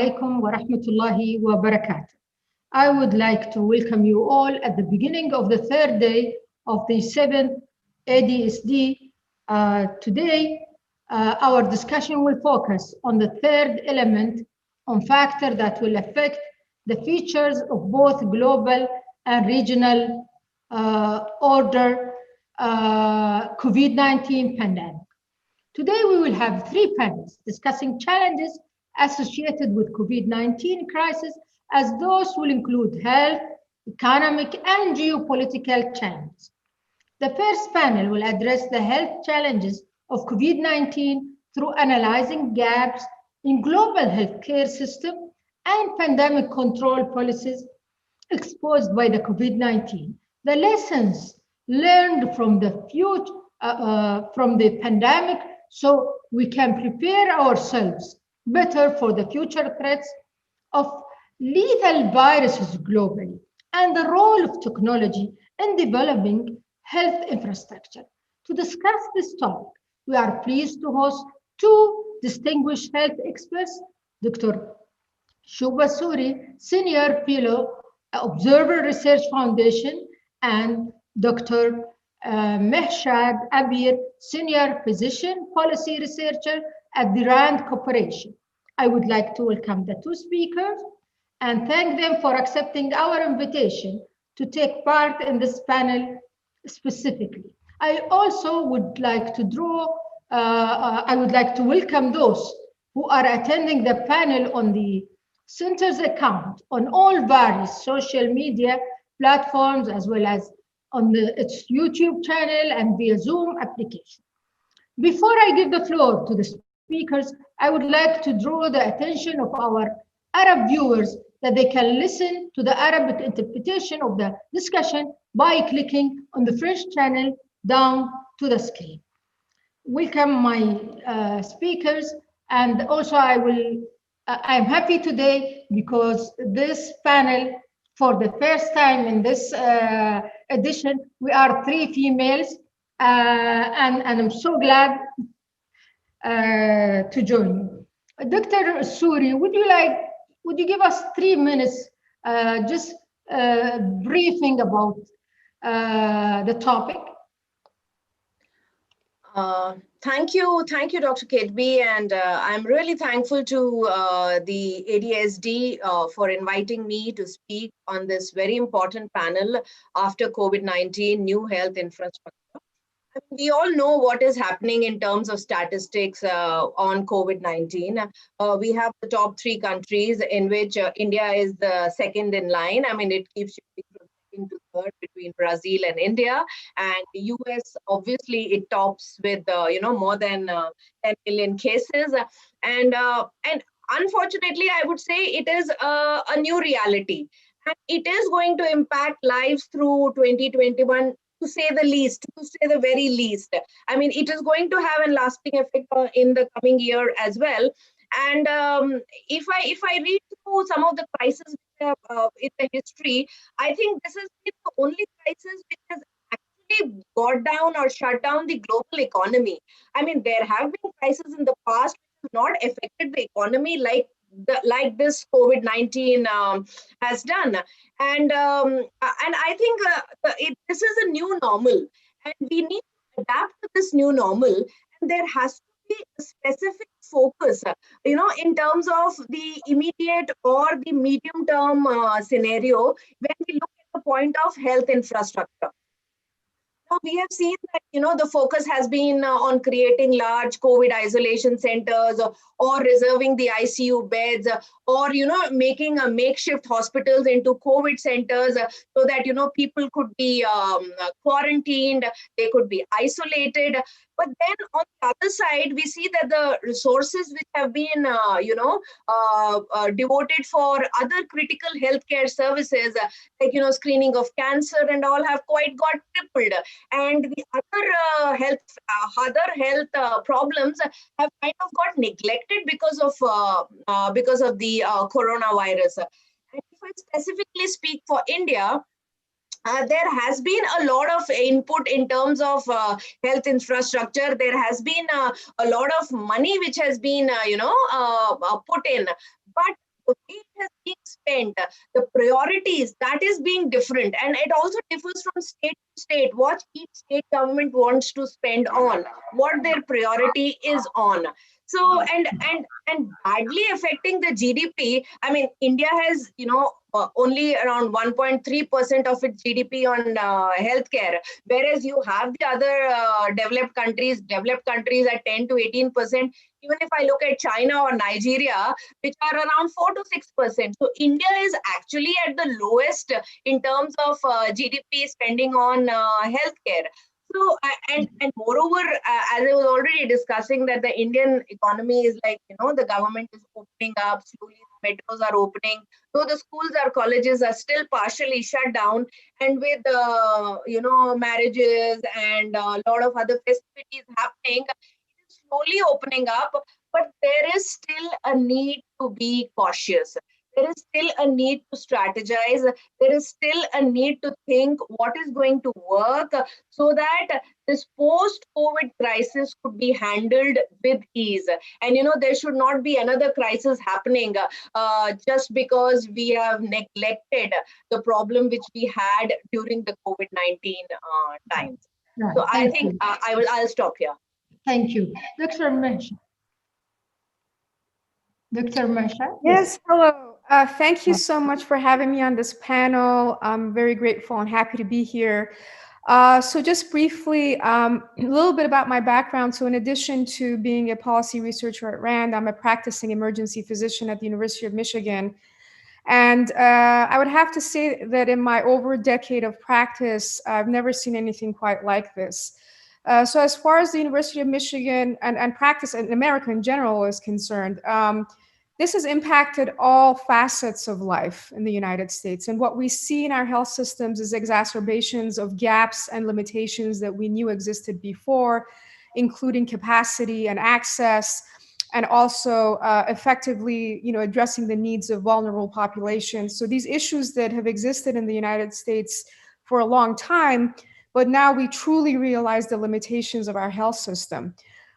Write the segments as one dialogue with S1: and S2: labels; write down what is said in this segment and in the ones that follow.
S1: alaikum wa rahmatullahi wa barakatuh. I would like to welcome you all at the beginning of the third day of the 7th ADSD. Today, our discussion will focus on the third element on factor that will affect the features of both global and regional order COVID-19 pandemic. Today, we will have three panels discussing challenges associated with COVID-19 crisis, as those will include health, economic, and geopolitical challenges. The first panel will address the health challenges of COVID-19 through analyzing gaps in global healthcare system and pandemic control policies exposed by the COVID-19. The lessons learned from the pandemic, so we can prepare ourselves better for the future threats of lethal viruses globally, and the role of technology in developing health infrastructure. To discuss this topic, we are pleased to host two distinguished health experts, Dr. Shoba Suri, Senior Fellow, Observer Research Foundation, and Dr. Mahshid Abir, Senior Physician Policy Researcher at the RAND Corporation. I would like to welcome the two speakers and thank them for accepting our invitation to take part in this panel specifically. I also would like to welcome those who are attending the panel on the Center's account on all various social media platforms, as well as on its YouTube channel and via Zoom application. Before I give the floor to the speakers, I would like to draw the attention of our Arab viewers that they can listen to the Arabic interpretation of the discussion by clicking on the French channel down to the screen. Welcome my speakers, and also I'm happy today because this panel, for the first time in this edition, we are three females, and I'm so glad to join you. Dr. Suri, would you give us 3 minutes just briefing about the topic?
S2: Thank you, Dr. Ketbi, and I'm really thankful to the ADSD for inviting me to speak on this very important panel after COVID-19, new health infrastructure. We all know what is happening in terms of statistics on COVID-19. We have the top 3 countries in which India is the second in line. I mean, it keeps shifting from second to third between Brazil and India. And the US, obviously, it tops with, more than 10 million cases. And unfortunately, I would say it is a new reality. And it is going to impact lives through 2021, to say the least, to say the very least. I mean, it is going to have a lasting effect in the coming year as well. And if I read through some of the crises in the history, I think this is the only crisis which has actually got down or shut down the global economy. I mean, there have been crises in the past which have not affected the economy like this COVID-19 has done, and I think this is a new normal, and we need to adapt to this new normal. And there has to be a specific focus, in terms of the immediate or the medium-term scenario when we look at the point of health infrastructure. We have seen that, the focus has been on creating large COVID isolation centers or reserving the ICU beds or, making a makeshift hospitals into COVID centers so that, people could be quarantined, they could be isolated. But then on the other side, we see that the resources which have been, devoted for other critical healthcare services, like, screening of cancer and all, have quite got tripled. And the other health problems have kind of got neglected because of the coronavirus. And if I specifically speak for India, there has been a lot of input in terms of health infrastructure. There has been a lot of money which has been, put in. But the way it has been spent, the priorities, that is being different. And it also differs from state to state, what each state government wants to spend on, what their priority is on. So, and badly affecting the GDP. I mean, India has, only around 1.3% of its GDP on healthcare, whereas you have the other developed countries at 10 to 18%. Even if I look at China or Nigeria, which are around 4 to 6%. So India is actually at the lowest in terms of GDP spending on healthcare. So, and moreover, as I was already discussing, that the Indian economy is like, the government is opening up slowly, the metros are opening, though the schools or colleges are still partially shut down, and with marriages and a lot of other festivities happening, it is slowly opening up. But there is still a need to be cautious. There is still a need to strategize. There is still a need to think what is going to work, so that this post-COVID crisis could be handled with ease. And there should not be another crisis happening just because we have neglected the problem which we had during the COVID-19 times.
S1: Right.
S2: So I think I'll stop here.
S1: Thank you. Dr. Mahshid. Dr. Mahshid?
S3: Yes, hello. Thank you so much for having me on this panel. I'm very grateful and happy to be here. So just briefly, a little bit about my background. So in addition to being a policy researcher at RAND, I'm a practicing emergency physician at the University of Michigan. And I would have to say that in my over a decade of practice, I've never seen anything quite like this. So as far as the University of Michigan and practice in America in general is concerned, this has impacted all facets of life in the United States. And what we see in our health systems is exacerbations of gaps and limitations that we knew existed before, including capacity and access, and also effectively, addressing the needs of vulnerable populations. So these issues that have existed in the United States for a long time, but now we truly realize the limitations of our health system.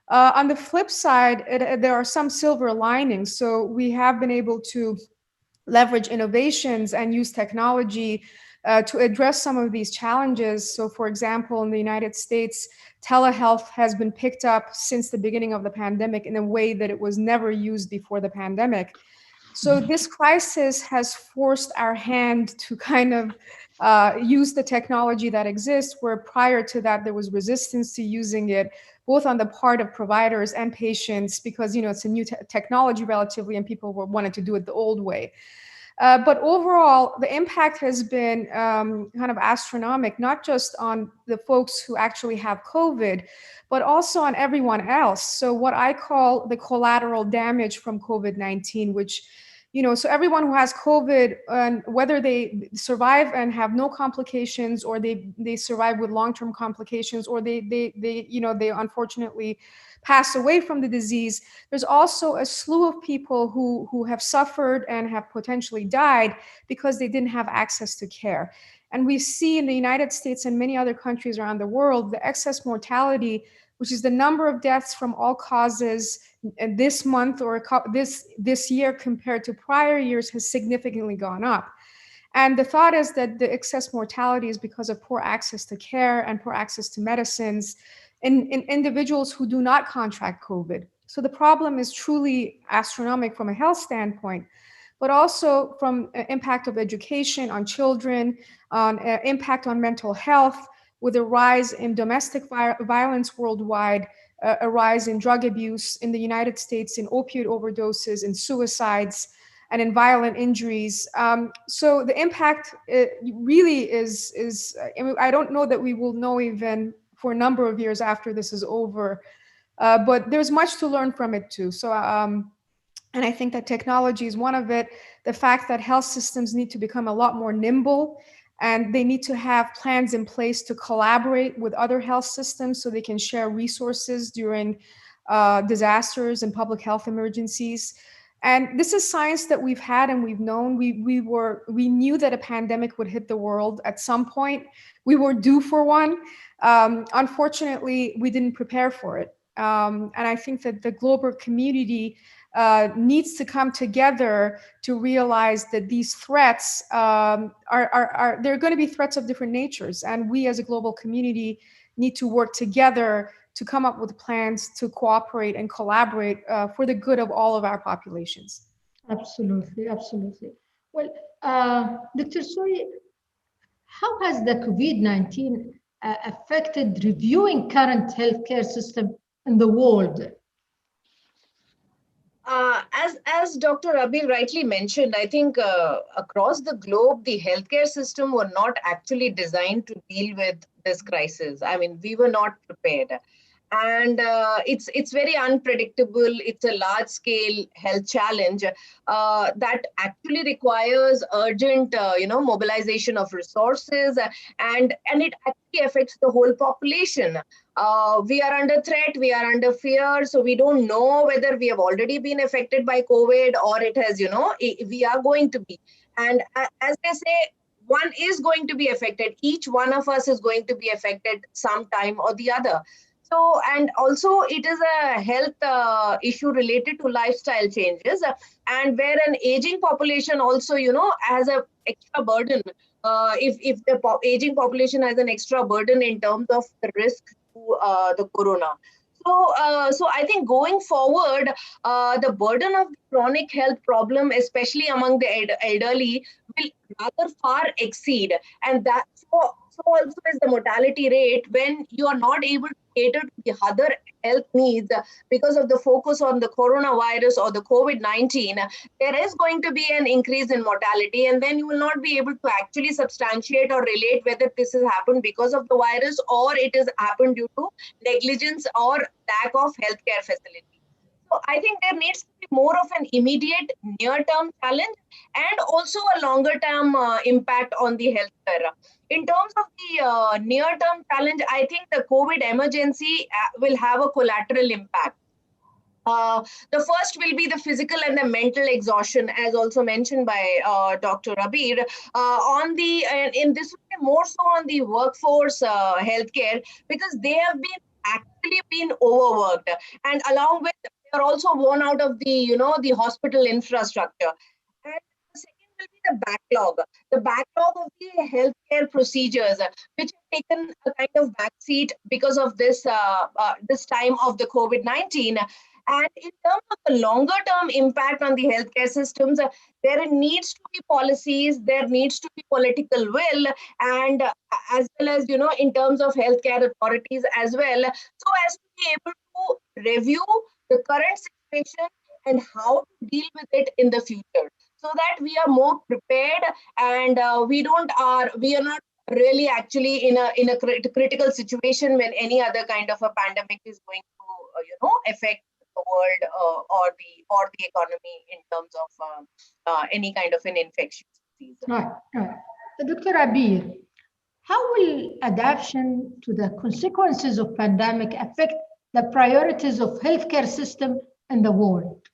S3: On the flip side, there are some silver linings. So we have been able to leverage innovations and use technology to address some of these challenges. So for example, in the United States, telehealth has been picked up since the beginning of the pandemic in a way that it was never used before the pandemic. So this crisis has forced our hand to kind of use the technology that exists, where prior to that, there was resistance to using it, both on the part of providers and patients, because it's a new technology relatively, and people wanted to do it the old way. But overall, the impact has been kind of astronomical, not just on the folks who actually have COVID, but also on everyone else. So what I call the collateral damage from COVID-19, which, so everyone who has COVID, and whether they survive and have no complications, or they survive with long-term complications, or they unfortunately pass away from the disease, there's also a slew of people who have suffered and have potentially died because they didn't have access to care. And we see in the United States and many other countries around the world, the excess mortality, which is the number of deaths from all causes this month or this year compared to prior years, has significantly gone up. And the thought is that the excess mortality is because of poor access to care and poor access to medicines in individuals who do not contract COVID. So the problem is truly astronomical from a health standpoint, but also from impact of education on children, on impact on mental health, with a rise in domestic violence worldwide, a rise in drug abuse in the United States, in opioid overdoses, in suicides, and in violent injuries. So the impact really is I don't know that we will know even for a number of years after this is over, but there's much to learn from it too. So, and I think that technology is one of it. The fact that health systems need to become a lot more nimble, and they need to have plans in place to collaborate with other health systems so they can share resources during disasters and public health emergencies. And this is science that we've had and we've known. We knew that a pandemic would hit the world at some point. We were due for one. Unfortunately, we didn't prepare for it. And I think that the global community needs to come together to realize that these threats they're going to be threats of different natures. And we as a global community need to work together to come up with plans to cooperate and collaborate for the good of all of our populations.
S1: Absolutely, absolutely. Well, Dr. Suri, how has the COVID-19 affected reviewing current healthcare system in the world?
S2: As Dr. Abir rightly mentioned, I think across the globe, the healthcare system were not actually designed to deal with this crisis. I mean, we were not prepared. And it's very unpredictable. It's a large-scale health challenge that actually requires urgent, mobilization of resources, and it actually affects the whole population. We are under threat. We are under fear. So we don't know whether we have already been affected by COVID or it has, we are going to be. And as they say, one is going to be affected. Each one of us is going to be affected sometime or the other. So, and also it is a health issue related to lifestyle changes, and where an aging population also, has a extra burden. If the aging population has an extra burden in terms of the risk to the corona. So I think going forward, the burden of the chronic health problem, especially among the elderly, will rather far exceed. And that so also is the mortality rate when you are not able to cater to the other health needs because of the focus on the coronavirus or the COVID-19. There is going to be an increase in mortality, and then you will not be able to actually substantiate or relate whether this has happened because of the virus or it has happened due to negligence or lack of healthcare facility. So I think there needs to be more of an immediate near-term challenge and also a longer-term impact on the healthcare. In terms of the near-term challenge, I think the COVID emergency will have a collateral impact. The first will be the physical and the mental exhaustion, as also mentioned by Dr. Abir. In this will be more so on the workforce healthcare, because they have actually been overworked, and along with they are also worn out of the hospital infrastructure. And the second will be the backlog of the healthcare procedures, which have taken a kind of backseat because of this time of the COVID-19. And in terms of the longer term impact on the healthcare systems, there needs to be policies, there needs to be political will, and as well as, in terms of healthcare authorities as well, so as to be able to review the current situation and how to deal with it in the future, so that we are more prepared and we are not really actually in a critical situation when any other kind of a pandemic is going to affect the world or the economy in terms of any kind of an infectious disease.
S1: Right, right. Dr. Abir, how will adaptation to the consequences of pandemic affect the priorities of healthcare system in the world?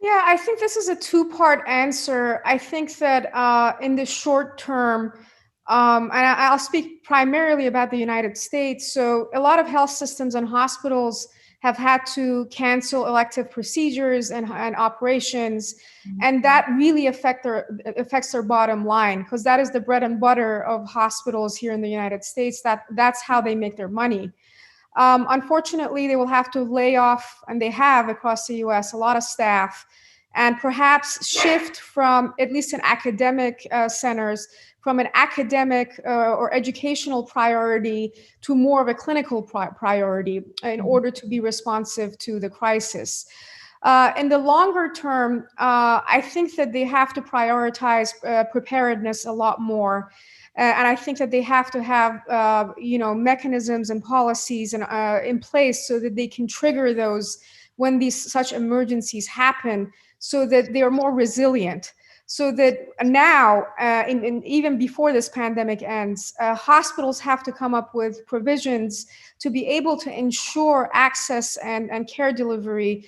S3: Yeah, I think this is a two-part answer. I think that in the short term, and I'll speak primarily about the United States. So a lot of health systems and hospitals have had to cancel elective procedures and operations, and that really affects their bottom line, because that is the bread and butter of hospitals here in the United States. That's how they make their money. Unfortunately, they will have to lay off, and they have across the US, a lot of staff, and perhaps shift from, at least in academic centers, from an academic or educational priority to more of a clinical priority in order to be responsive to the crisis. In the longer term, I think that they have to prioritize preparedness a lot more. And I think that they have to have, mechanisms and policies in place so that they can trigger those when such emergencies happen, so that they are more resilient. So that now, even before this pandemic ends, hospitals have to come up with provisions to be able to ensure access and care delivery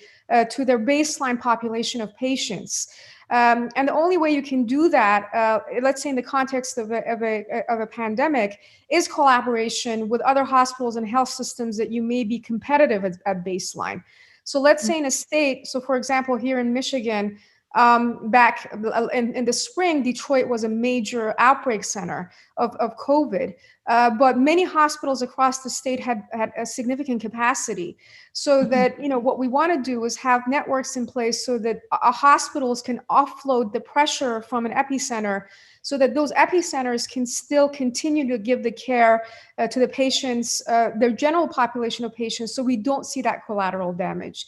S3: to their baseline population of patients. And the only way you can do that, let's say in the context of a pandemic, is collaboration with other hospitals and health systems that you may be competitive at baseline. So let's say in a state, so for example, here in Michigan, back in the spring, Detroit was a major outbreak center of COVID, but many hospitals across the state had a significant capacity. So that, what we want to do is have networks in place so that hospitals can offload the pressure from an epicenter, so that those epicenters can still continue to give the care to the patients, their general population of patients, so we don't see that collateral damage.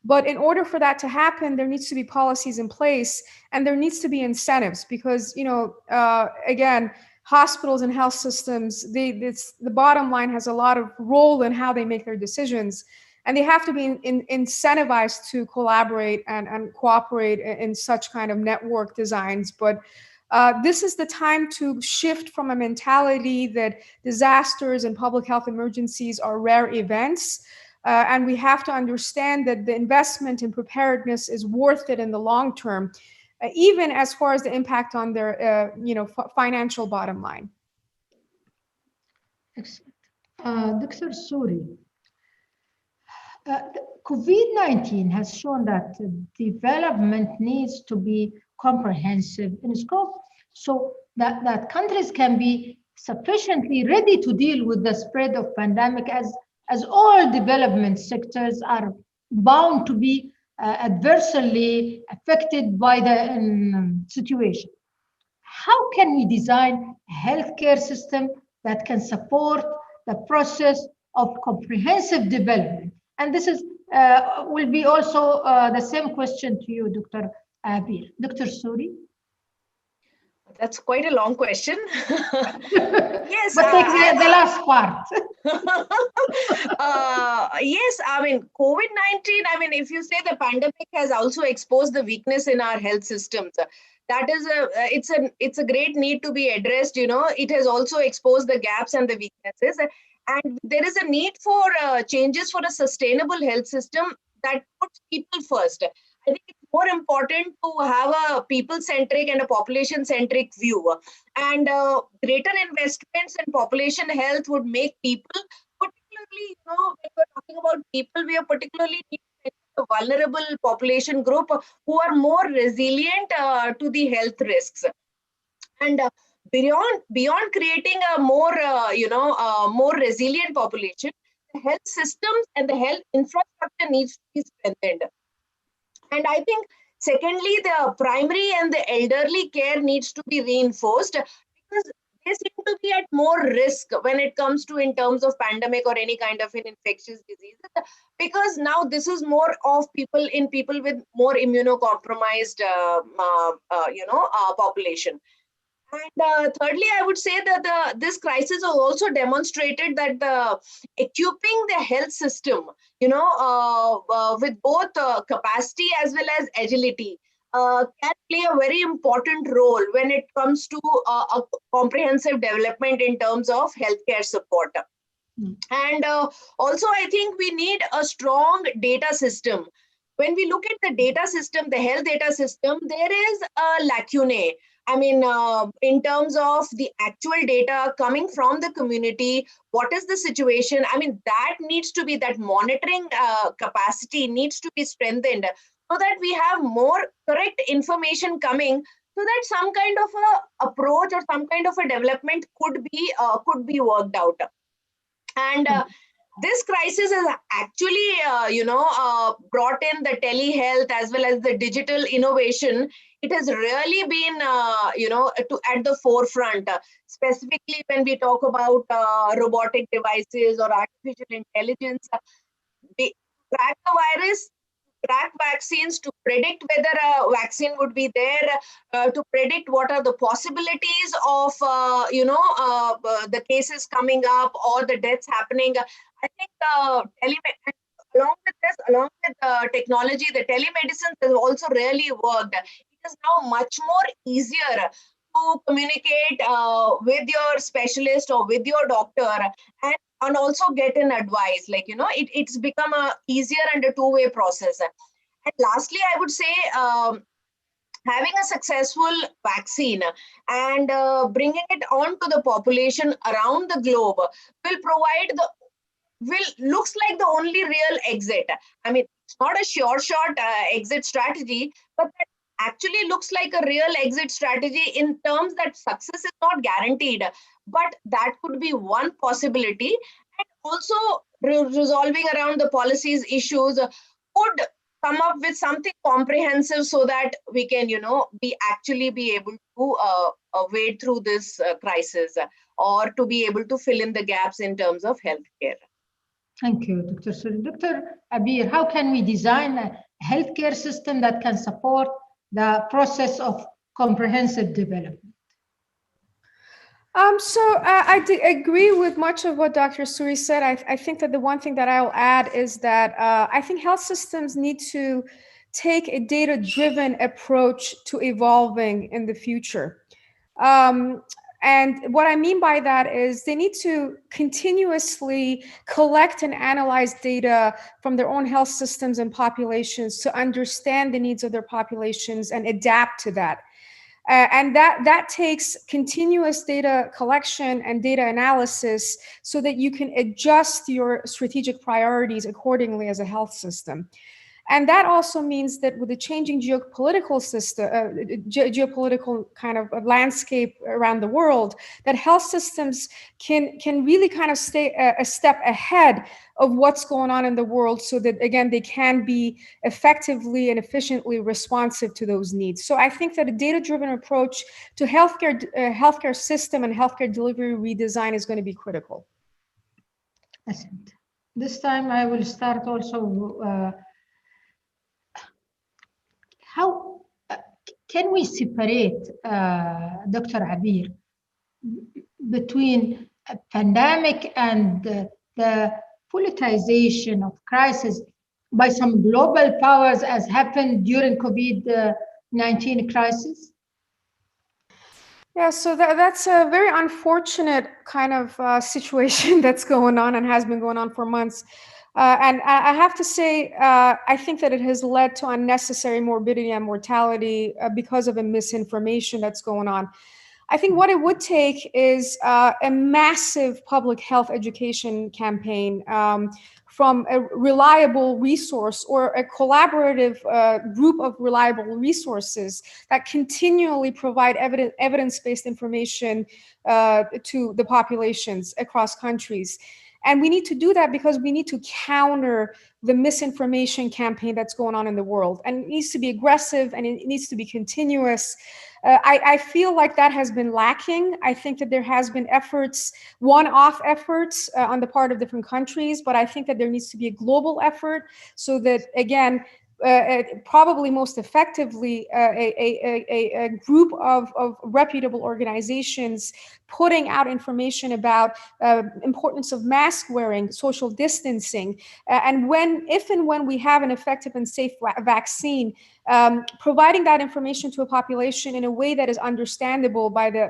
S3: But in order for that to happen, there needs to be policies in place, and there needs to be incentives, because, again, hospitals and health systems, the bottom line has a lot of role in how they make their decisions, and they have to be incentivized to collaborate and cooperate in such kind of network designs. But this is the time to shift from a mentality that disasters and public health emergencies are rare events. And we have to understand that the investment in preparedness is worth it in the long term, even as far as the impact on their, financial bottom line.
S1: Excellent. Dr. Suri, COVID-19 has shown that development needs to be comprehensive in scope, so that countries can be sufficiently ready to deal with the spread of pandemic, as all development sectors are bound to be adversely affected by the situation. How can we design a healthcare system that can support the process of comprehensive development? And this is will be also the same question to you, Dr. Abir. Dr. Suri?
S2: That's quite a long question. Yes,
S1: but take the last part.
S2: Yes, I mean, COVID-19, if you say the pandemic has also exposed the weakness in our health systems, that is it's a great need to be addressed. It has also exposed the gaps and the weaknesses, and there is a need for changes for a sustainable health system that puts people first. I think it's more important to have a people-centric and a population-centric view. And greater investments in population health would make people, particularly, when we're talking about people, we are particularly a vulnerable population group who are more resilient to the health risks. And beyond creating a more, more resilient population, the health systems and the health infrastructure needs to be strengthened. And I think, secondly, the primary and the elderly care needs to be reinforced, because they seem to be at more risk when it comes to in terms of pandemic or any kind of an infectious disease, because now this is more of people with more immunocompromised, population. And thirdly, I would say that this crisis has also demonstrated that equipping the health system, with both capacity as well as agility, can play a very important role when it comes to a comprehensive development in terms of healthcare support. And also, I think we need a strong data system. When we look at the data system, the health data system, there is a lacunae. In terms of the actual data coming from the community, what is the situation? That needs to be, that monitoring capacity needs to be strengthened, so that we have more correct information coming, so that some kind of a approach or some kind of a development could be worked out. And this crisis has actually, brought in the telehealth as well as the digital innovation. It has really been, at the forefront, specifically when we talk about robotic devices or artificial intelligence. They track the virus, track vaccines, to predict whether a vaccine would be there, to predict what are the possibilities of, the cases coming up or the deaths happening. I think along with technology, the telemedicine has also really worked. It is now much more easier to communicate with your specialist or with your doctor, and also get an advice. It's become a easier and a two-way process. And lastly, I would say having a successful vaccine and bringing it on to the population around the globe will provide looks like the only real exit. I mean, it's not a sure shot exit strategy, but that actually looks like a real exit strategy in terms that success is not guaranteed, but that could be one possibility. And also resolving around the policies issues could come up with something comprehensive so that we can, be able to wade through this crisis or to be able to fill in the gaps in terms of healthcare.
S1: Thank you, Dr. Suri. Dr. Abir, how can we design a healthcare system that can support the process of comprehensive development?
S3: I agree with much of what Dr. Suri said. I think that the one thing that I'll add is that I think health systems need to take a data-driven approach to evolving in the future. And what I mean by that is they need to continuously collect and analyze data from their own health systems and populations to understand the needs of their populations and adapt to that. And that takes continuous data collection and data analysis so that you can adjust your strategic priorities accordingly as a health system. And that also means that with the changing geopolitical system, geopolitical kind of landscape around the world, that health systems can really kind of stay a step ahead of what's going on in the world so that, again, they can be effectively and efficiently responsive to those needs. So I think that a data-driven approach to healthcare system and healthcare delivery redesign is going to be critical.
S1: Excellent. This time I will start also how can we separate, Dr. Abir, between a pandemic and the politicization of crisis by some global powers as happened during COVID-19 crisis?
S3: Yeah, so that's a very unfortunate kind of situation that's going on and has been going on for months. And I have to say, I think that it has led to unnecessary morbidity and mortality because of a misinformation that's going on. I think what it would take is a massive public health education campaign from a reliable resource or a collaborative group of reliable resources that continually provide evidence-based information to the populations across countries. And we need to do that because we need to counter the misinformation campaign that's going on in the world. And it needs to be aggressive and it needs to be continuous. I feel like that has been lacking. I think that there has been efforts, one-off efforts on the part of different countries, but I think that there needs to be a global effort so that, again, probably most effectively a group of reputable organizations putting out information about importance of mask wearing, social distancing, and if and when we have an effective and safe vaccine, providing that information to a population in a way that is understandable by the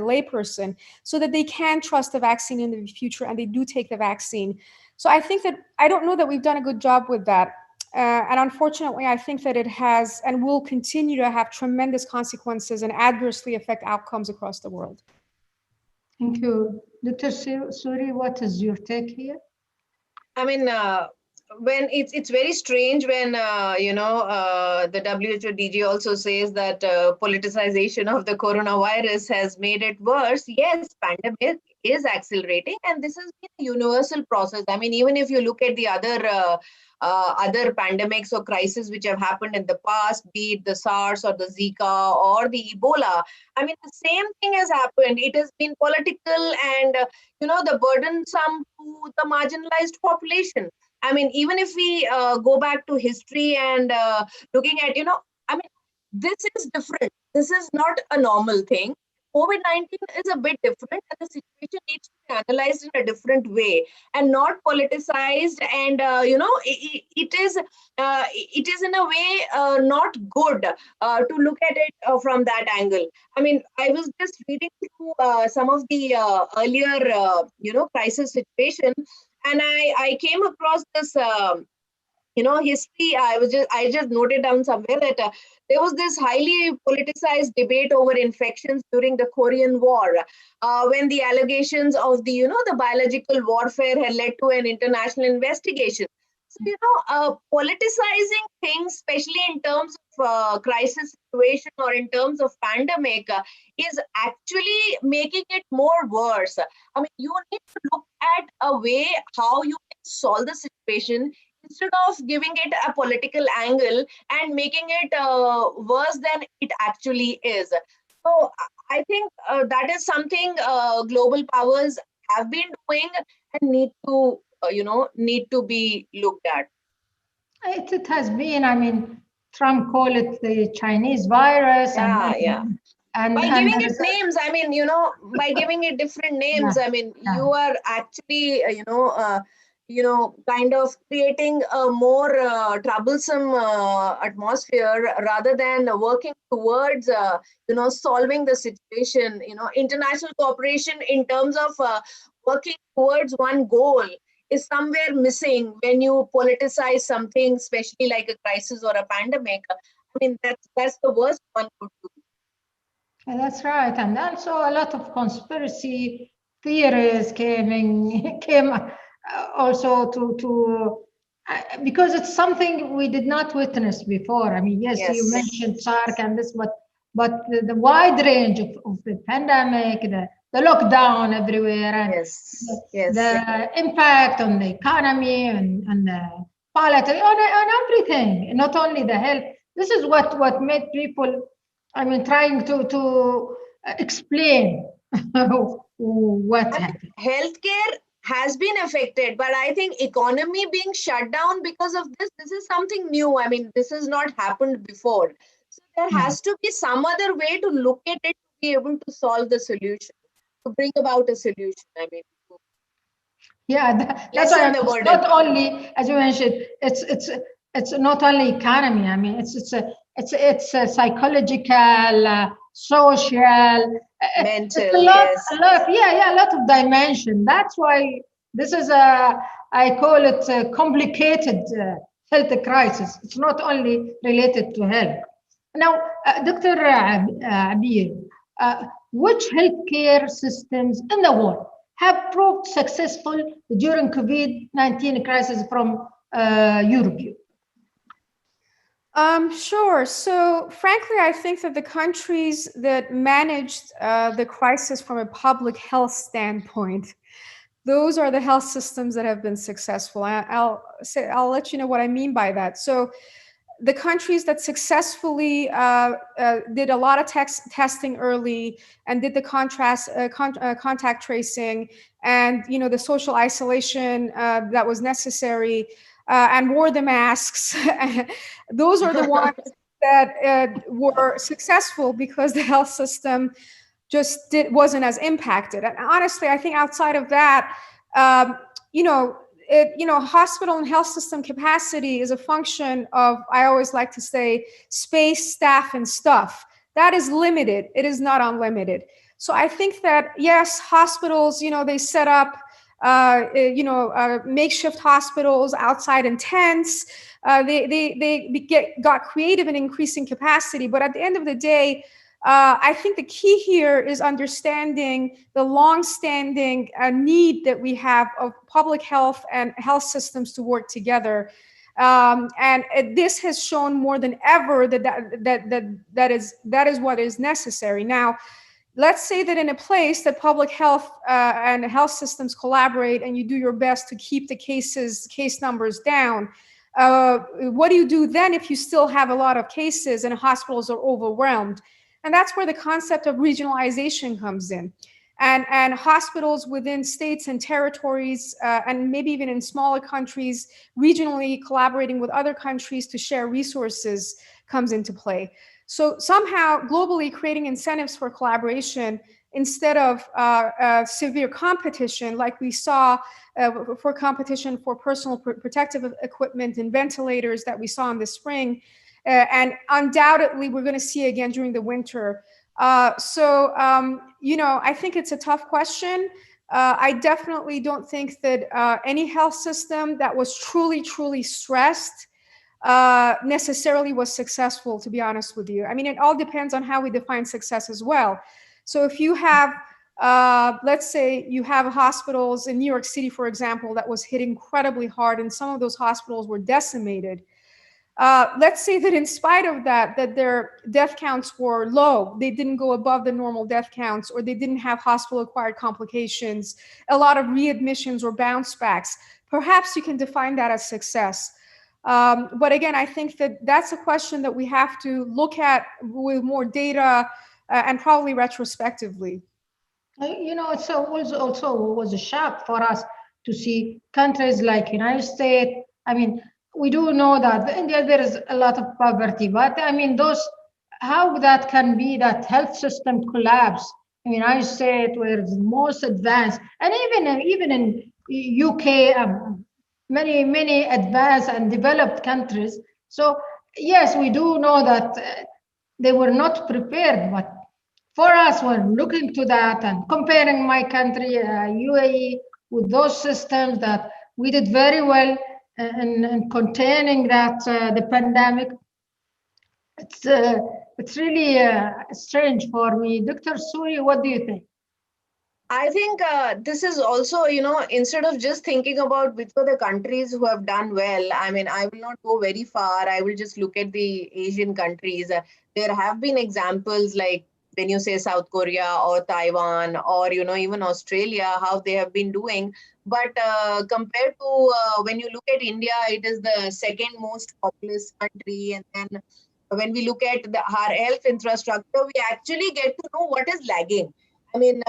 S3: layperson so that they can trust the vaccine in the future and they do take the vaccine. So I don't know that we've done a good job with that. And unfortunately, I think that it has and will continue to have tremendous consequences and adversely affect outcomes across the world.
S1: Thank you. Dr. Suri, what is your take here?
S2: I mean, when it's very strange when, the WHO DG also says that politicization of the coronavirus has made it worse. Yes, pandemic is accelerating, and this has been a universal process. I mean, even if you look at the other pandemics or crises which have happened in the past, be it the SARS or the Zika or the Ebola, I mean, the same thing has happened. It has been political and, the burdensome to the marginalized population. I mean, even if we go back to history and looking at, this is different. This is not a normal thing. COVID-19 is a bit different and the situation needs to be analyzed in a different way and not politicized. And, it is in a way not good to look at it from that angle. I mean, I was just reading through some of the earlier, crisis situation, and I came across this history. I just noted down somewhere that there was this highly politicized debate over infections during the Korean War, when the allegations of the biological warfare had led to an international investigation. So, politicizing things, especially in terms of crisis situation or in terms of pandemic, is actually making it more worse. I mean, you need to look at a way how you can solve the situation instead of giving it a political angle and making it worse than it actually is. So I think that is something global powers have been doing and need to be looked at.
S1: It has been, I mean, Trump called it the Chinese virus,
S2: Yeah.
S1: and
S2: By
S1: and
S2: giving
S1: there
S2: it
S1: is
S2: names, I mean, by giving it different
S1: yeah,
S2: names, I mean,
S1: yeah.
S2: you are actually, kind of creating a more troublesome atmosphere rather than working towards, solving the situation. International cooperation in terms of working towards one goal is somewhere missing when you politicize something, especially like a crisis or a pandemic. I mean, that's the worst one could do.
S1: That's right, and also a lot of conspiracy theories came also to because it's something we did not witness before. I mean, yes, you
S2: Yes.
S1: mentioned SARC and this, but the wide range of the pandemic, the lockdown everywhere, and
S2: Yes.
S1: the impact on the economy and the politics, on everything, not only the health. This is what made people, I mean, trying to explain what
S2: I
S1: happened.
S2: mean, healthcare has been affected, but I think economy being shut down because of this is something new. I mean, this has not happened before. So there
S1: Yeah,
S2: has to be some other way to look at it to be able to solve the solution, to bring about a solution. I mean, to
S1: yeah, that's why
S2: lessen the
S1: it's
S2: burden.
S1: not only, as you mentioned, it's not only economy. I mean, it's a psychological, social, it's
S2: Mental, yes.
S1: a lot of dimension. That's why this is a, I call it a complicated health crisis. It's not only related to health. Now, Dr. Abir, which healthcare systems in the world have proved successful during COVID-19 crisis from Europe?
S3: Sure. So, frankly, I think that the countries that managed the crisis from a public health standpoint, those are the health systems that have been successful. I'll let you know what I mean by that. So, the countries that successfully did a lot of testing early and did the contact tracing and the social isolation that was necessary and wore the masks, those are the ones that were successful because the health system just wasn't as impacted. And honestly, I think outside of that, um, you know, hospital and health system capacity is a function of, I always like to say, space, staff, and stuff. That is limited. It is not unlimited. So I think that, yes, hospitals, they set up, makeshift hospitals outside in tents. They got creative in increasing capacity. But at the end of the day, I think the key here is understanding the long-standing need that we have of public health and health systems to work together. And this has shown more than ever that is what is necessary. Now, let's say that in a place that public health and health systems collaborate and you do your best to keep the case numbers down. What do you do then if you still have a lot of cases and hospitals are overwhelmed? And that's where the concept of regionalization comes in. And hospitals within states and territories, and maybe even in smaller countries, regionally collaborating with other countries to share resources comes into play. So somehow globally creating incentives for collaboration instead of severe competition, like we saw for competition for personal protective equipment and ventilators that we saw in the spring, and undoubtedly we're going to see again during the winter. I think it's a tough question, I definitely don't think that any health system that was truly stressed necessarily was successful, to be honest with you. I mean, it all depends on how we define success as well. So if you have, let's say you have hospitals in New York City, for example, that was hit incredibly hard, and some of those hospitals were decimated. Let's say that in spite of that, that their death counts were low. They didn't go above the normal death counts, or they didn't have hospital-acquired complications, a lot of readmissions or bounce backs. Perhaps you can define that as success. But again, I think that that's a question that we have to look at with more data and probably retrospectively.
S1: It's also was a shock for us to see countries like United States. I mean, we do know that in India there is a lot of poverty, but I mean, how that can be that health system collapse in United States where it's most advanced, and even in UK, many advanced and developed countries. So yes, we do know that they were not prepared, but for us, we're looking to that and comparing my country, UAE, with those systems that we did very well in containing that the pandemic. It's really strange for me. Dr. Suri, what do you think?
S2: I think this is also, instead of just thinking about which are the countries who have done well, I mean, I will not go very far. I will just look at the Asian countries. There have been examples like when you say South Korea or Taiwan or, even Australia, how they have been doing. But compared to when you look at India, it is the second most populous country. And then when we look at our health infrastructure, we actually get to know what is lagging. I mean,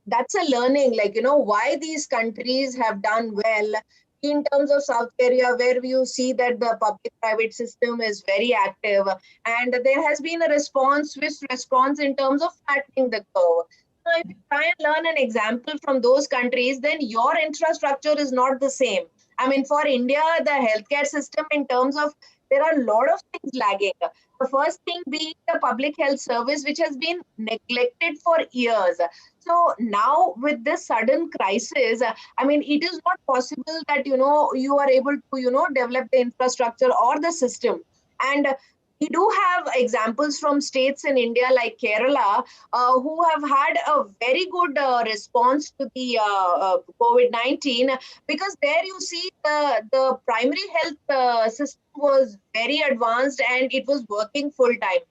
S2: that's a learning, like, why these countries have done well in terms of South Korea, where you see that the public-private system is very active, and there has been a swift response in terms of flattening the curve. So if you try and learn an example from those countries, then your infrastructure is not the same. I mean, for India, the healthcare system in terms of, there are a lot of things lagging. The first thing being the public health service, which has been neglected for years. So now with this sudden crisis, I mean, it is not possible that, you are able to, develop the infrastructure or the system. And we do have examples from states in India like Kerala, who have had a very good response to the COVID-19, because there you see the primary health system was very advanced and it was working full time.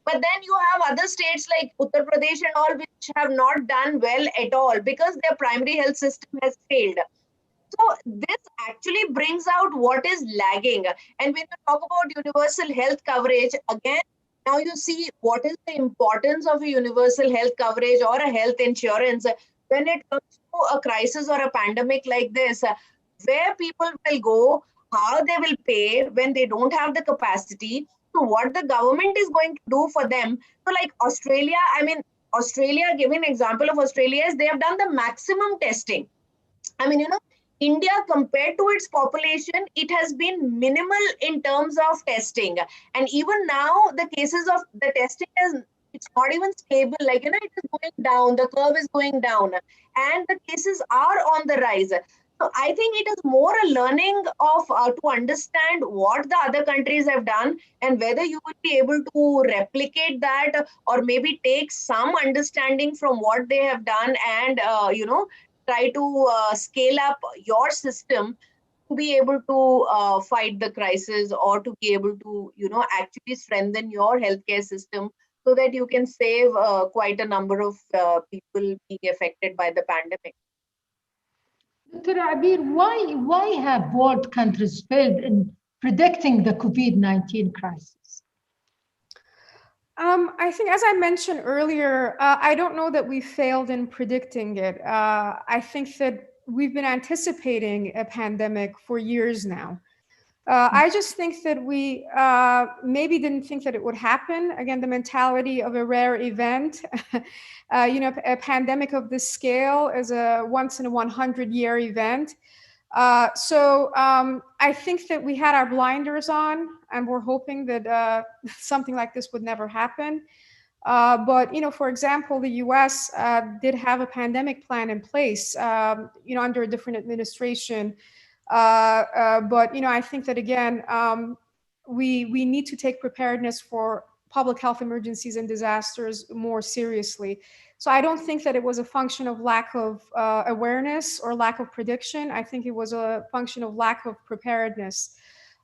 S2: But then you have other states like Uttar Pradesh and all, which have not done well at all because their primary health system has failed. So this actually brings out what is lagging. And when you talk about universal health coverage, again, now you see what is the importance of a universal health coverage or a health insurance when it comes to a crisis or a pandemic like this, where people will go, how they will pay when they don't have the capacity, so what the government is going to do for them. So like Australia, I mean, Australia, giving an example of Australia, is they have done the maximum testing. I mean, India, compared to its population, it has been minimal in terms of testing. And even now, the cases of the testing it's not even stable. Like, it is going down, the curve is going down, and the cases are on the rise. So I think it is more a learning of to understand what the other countries have done and whether you will be able to replicate that, or maybe take some understanding from what they have done and, try to scale up your system to be able to fight the crisis, or to be able to, actually strengthen your healthcare system so that you can save quite a number of people being affected by the pandemic.
S1: Dr. Abir, why have world countries failed in predicting the COVID-19 crisis?
S3: I think, as I mentioned earlier, I don't know that we failed in predicting it. I think that we've been anticipating a pandemic for years now. I just think that we maybe didn't think that it would happen. Again, the mentality of a rare event. A pandemic of this scale is a once in a 100-year event. So I think that we had our blinders on, and we're hoping that something like this would never happen. But, for example, the US did have a pandemic plan in place, under a different administration. But, I think that, again, we need to take preparedness for public health emergencies and disasters more seriously. So I don't think that it was a function of lack of awareness or lack of prediction. I think it was a function of lack of preparedness.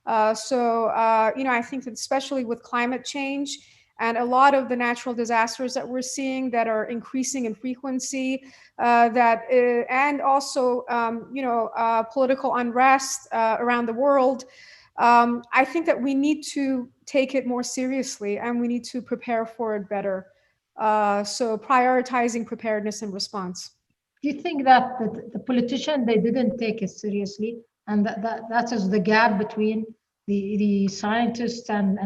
S3: I think that especially with climate change and a lot of the natural disasters that we're seeing that are increasing in frequency, and also, political unrest around the world, I think that we need to take it more seriously and we need to prepare for it better. So prioritizing preparedness and response.
S1: Do you think that the politician, they didn't take it seriously, and that is the gap between the scientists and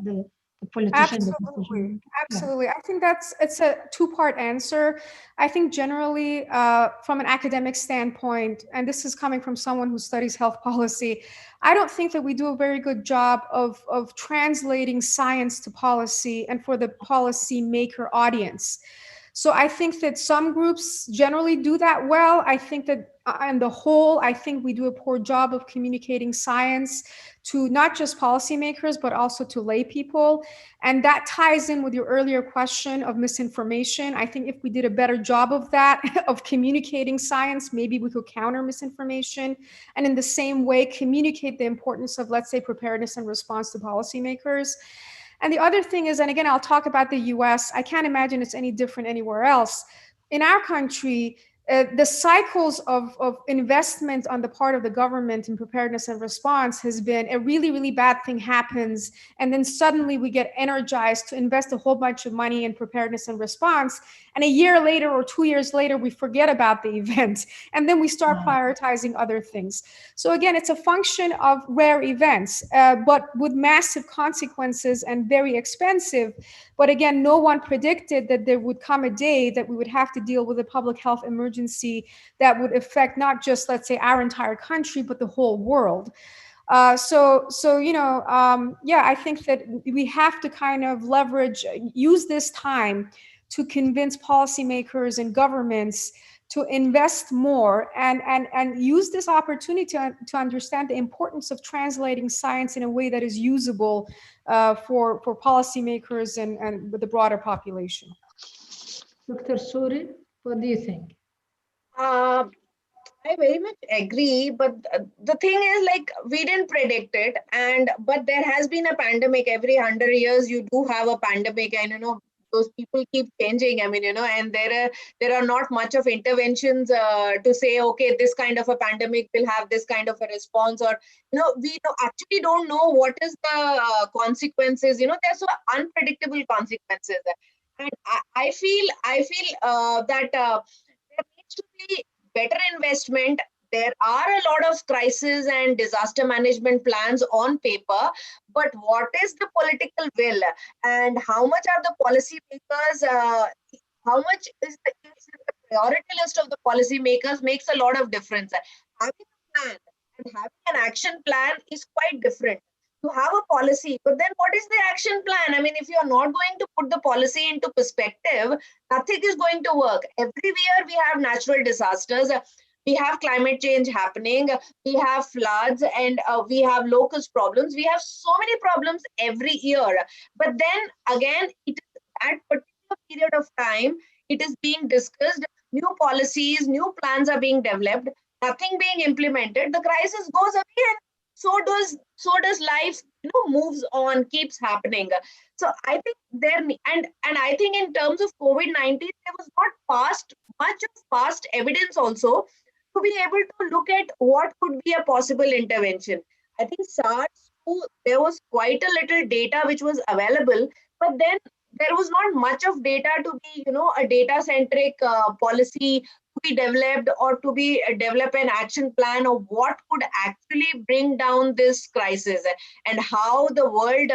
S1: the politician?
S3: Absolutely. Absolutely. Yeah. I think it's a two-part answer. I think generally, from an academic standpoint, and this is coming from someone who studies health policy, I don't think that we do a very good job of translating science to policy and for the policy maker audience. So I think that some groups generally do that well. I think that on the whole, I think we do a poor job of communicating science to not just policymakers, but also to lay people. And that ties in with your earlier question of misinformation. I think if we did a better job of that, of communicating science, maybe we could counter misinformation. And in the same way, communicate the importance of, let's say, preparedness and response to policymakers. And the other thing is, and again, I'll talk about the US, I can't imagine it's any different anywhere else. In our country, the cycles of investment on the part of the government in preparedness and response has been a really, really bad thing happens. And then suddenly we get energized to invest a whole bunch of money in preparedness and response. And a year later or 2 years later, we forget about the event. And then we start prioritizing other things. So again, it's a function of rare events, but with massive consequences and very expensive. But again, no one predicted that there would come a day that we would have to deal with a public health emergency that would affect not just, let's say, our entire country, but the whole world. I think that we have to kind of use this time to convince policymakers and governments to invest more and use this opportunity to understand the importance of translating science in a way that is usable for policymakers and with the broader population.
S1: Dr. Suri, what do you think?
S2: I very much agree, but the thing is, like, we didn't predict it, but there has been a pandemic. Every 100 years you do have a pandemic, and those people keep changing. I mean, and there are not much of interventions to say, okay, this kind of a pandemic will have this kind of a response, or we actually don't know what is the consequences. There's so unpredictable consequences, and I feel that there needs to be better investment. There are a lot of crisis and disaster management plans on paper, but what is the political will, and how much are the policymakers, how much is the priority list of the policymakers makes a lot of difference. Having a plan and having an action plan is quite different. You have a policy, but then what is the action plan? I mean, if you're not going to put the policy into perspective, nothing is going to work. Every year we have natural disasters. We have climate change happening, we have floods, and we have locust problems. We have so many problems every year. But then again, it is at a particular period of time, it is being discussed, new policies, new plans are being developed, nothing being implemented. The crisis goes away, and so does life, moves on, keeps happening. So I think and I think in terms of COVID-19, there was not much of past evidence also to be able to look at what could be a possible intervention. I think SARS-2, there was quite a little data which was available, but then there was not much of data to be, a data-centric policy to be developed, or to be develop an action plan of what could actually bring down this crisis and how the world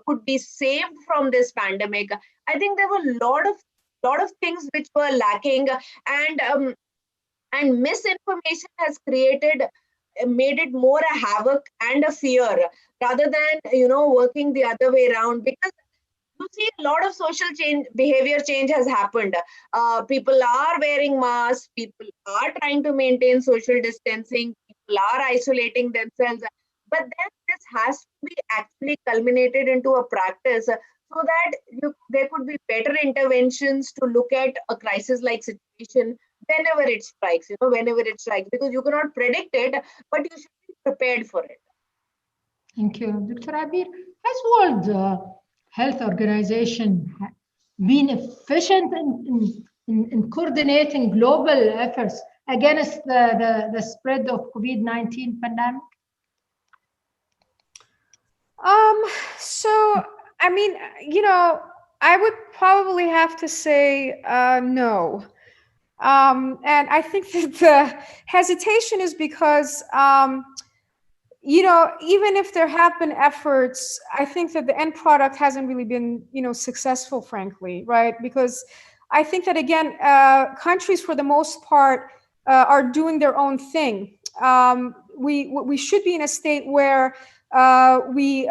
S2: could be saved from this pandemic. I think there were a lot of things which were lacking, and misinformation has made it more a havoc and a fear rather than working the other way around, because you see a lot of social change, behavior change has happened. People are wearing masks, people are trying to maintain social distancing, people are isolating themselves. But then this has to be actually culminated into a practice so that there could be better interventions to look at a crisis like situation whenever it strikes, whenever it strikes, because you cannot predict it, but you should be prepared for it.
S1: Thank you. Dr. Abir, has World Health Organization been efficient in coordinating global efforts against the spread of COVID-19 pandemic?
S3: So, I mean, I would probably have to say no. And I think that the hesitation is because, even if there have been efforts, I think that the end product hasn't really been, successful, frankly, right? Because I think that, again, countries, for the most part, are doing their own thing. We should be in a state where we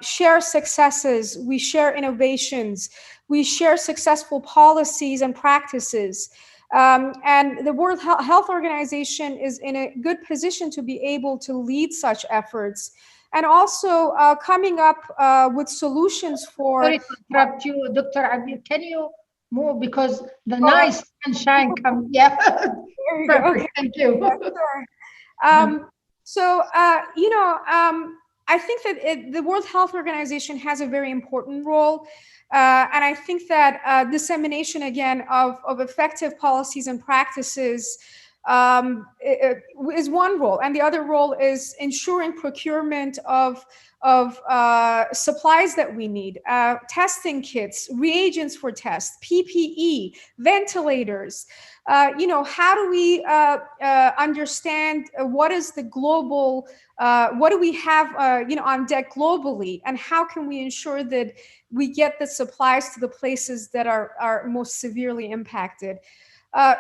S3: share successes, we share innovations, we share successful policies and practices. And the World Health Organization is in a good position to be able to lead such efforts, and also coming up with solutions for.
S1: Sorry to interrupt you, Dr. Abir. Can you move because the nice sunshine comes? Yeah, perfect.
S3: Okay.
S1: Thank you.
S3: Yeah, sure. So, I think that the World Health Organization has a very important role. And I think that dissemination, again, of effective policies and practices is one role. And the other role is ensuring procurement of supplies that we need, testing kits, reagents for tests, PPE, ventilators. How do we understand what is the global, what do we have, on deck globally, and how can we ensure that we get the supplies to the places that are most severely impacted?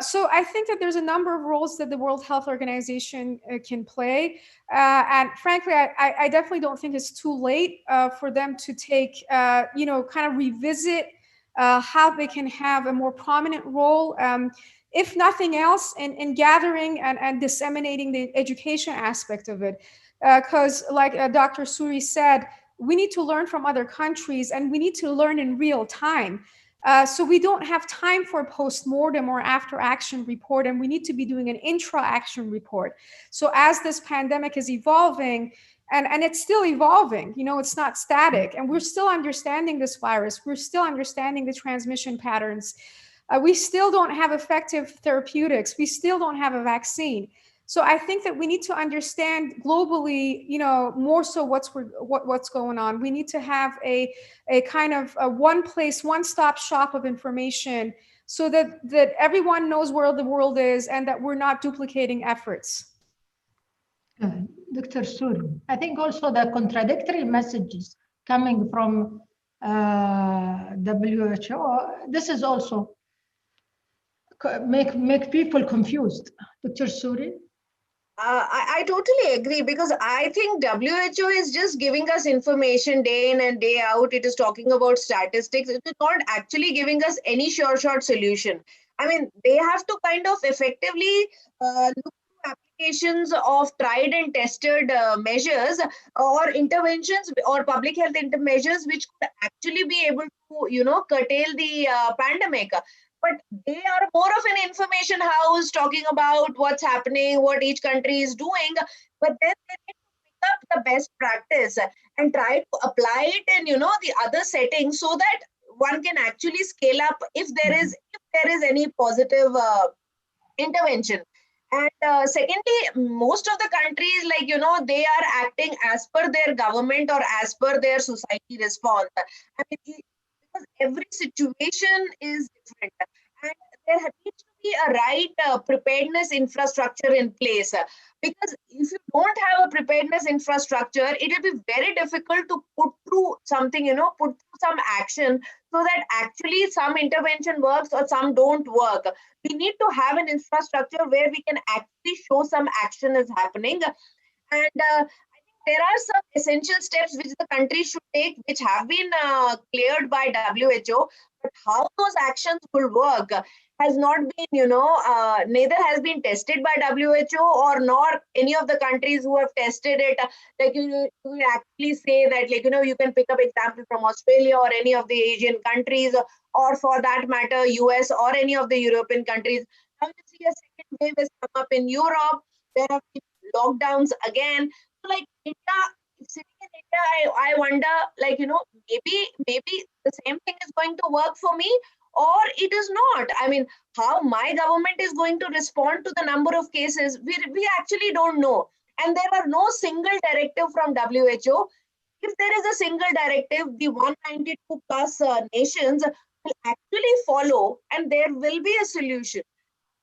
S3: So I think that there's a number of roles that the World Health Organization can play. And frankly, I definitely don't think it's too late for them to take, kind of revisit how they can have a more prominent role. If nothing else, in gathering and disseminating the education aspect of it. Because like Dr. Suri said, we need to learn from other countries, and we need to learn in real time. So we don't have time for a post-mortem or after-action report, and we need to be doing an intra-action report. So as this pandemic is evolving, and it's still evolving, it's not static, and we're still understanding this virus, we're still understanding the transmission patterns. We still don't have effective therapeutics, we still don't have a vaccine. So I think that we need to understand globally, more so what's going on. We need to have a kind of a one place, one-stop shop of information, so that everyone knows where the world is and that we're not duplicating efforts.
S1: Dr. Suri, I think also the contradictory messages coming from WHO, this is also make people confused. Dr. Suri?
S2: I totally agree, because I think WHO is just giving us information day in and day out. It is talking about statistics. It is not actually giving us any short solution. I mean, they have to kind of effectively look at applications of tried and tested measures or interventions or public health measures which could actually be able to, curtail the pandemic. But they are more of an information house talking about what's happening, what each country is doing. But then they need to pick up the best practice and try to apply it in, the other settings, so that one can actually scale up if there is any positive intervention. And secondly, most of the countries, they are acting as per their government or as per their society response. I mean, because every situation is different, and there needs to be a right preparedness infrastructure in place. Because if you don't have a preparedness infrastructure, it will be very difficult to put through something, put through some action, so that actually some intervention works or some don't work. We need to have an infrastructure where we can actually show some action is happening. And I think there are some essential steps which the country should take, which have been cleared by WHO, but how those actions will work has not been, neither has been tested by WHO or nor any of the countries who have tested it. Like you will actually say that, you can pick up example from Australia or any of the Asian countries, or for that matter, US or any of the European countries. Now you see a second wave has come up in Europe. There have been lockdowns again. So like India, sitting in India, I wonder, maybe the same thing is going to work for me, or it is not. I mean, how my government is going to respond to the number of cases, we actually don't know. And there are no single directive from WHO. If there is a single directive, the 192 plus nations will actually follow, and there will be a solution.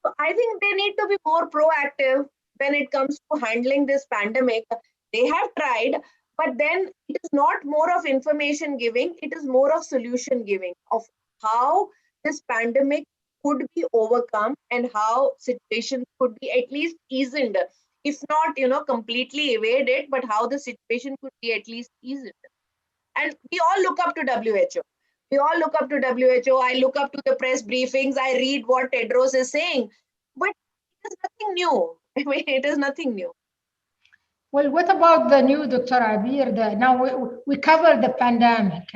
S2: So I think they need to be more proactive when it comes to handling this pandemic. They have tried, but then it is not more of information giving, it is more of solution giving of how this pandemic could be overcome and how situations could be at least eased, if not, completely evaded, but how the situation could be at least eased. And we all look up to WHO. We all look up to WHO. I look up to the press briefings. I read what Tedros is saying. But it is nothing new. I mean, it is nothing new.
S1: Well, what about the new Dr. Abir? Now we covered the pandemic.